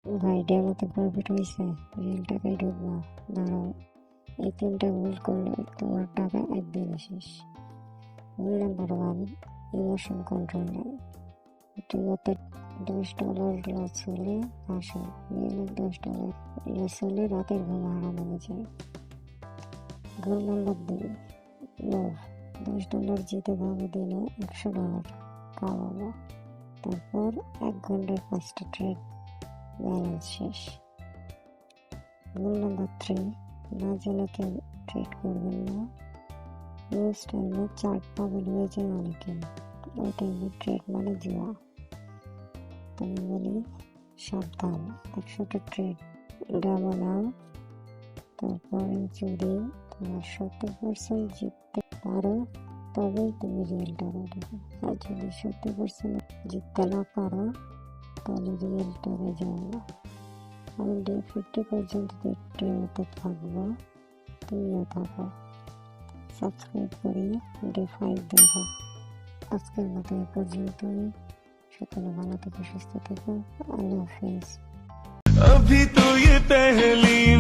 ভাই ডেমোতে প্রফিট হয়েছে, রিয়েল টাকায় ঢুকবা, দাঁড়াও। এই 3টা ভুল করলে তোমার টাকা একদিনে শেষ। ভুল নাম্বার 1, ইমোশন কন্ট্রোল নাই। টিভিতে $10 লস হলে হাসো, রিয়েলে $10 লস হলে রাতের ঘুম হারাম হয়ে যায়। ভুল নাম্বার 2, লোভ। $10 জিতে ভাবো দিনে $100 কামাবো, তারপর 1 ঘন্টায় 5টা ট্রেড, ব্যালেন্স শেষ। রুল নাম্বার 3, না জেনে কেউ ট্রেড করবেন না। নিউজ টাইমে চার্ট পাগল হয়ে যায় অনেকে, ওই টাইমে ট্রেড মানে জুয়া। আমি বলি সাবধান, 100টা ট্রেড ডেমো নাও, তারপরে যদি তোমার 70% জিততে পারো তবেই তুমি রিয়েল টাকা দেবে। আর যদি 70% জিততে না পারো তাহলে রিয়েল টাকা যাও না। আমি ডে 50 পর্যন্ত ডেমোতে থাকবো, তুমিও থাকো। সাবস্ক্রাইব করি, ডে 5 দেখো। আজকের মতো এ পর্যন্তই। সকলে ভালো থেকো, সুস্থ থেকো। আল্লাহ হাফেজ। अभी तो ये पहली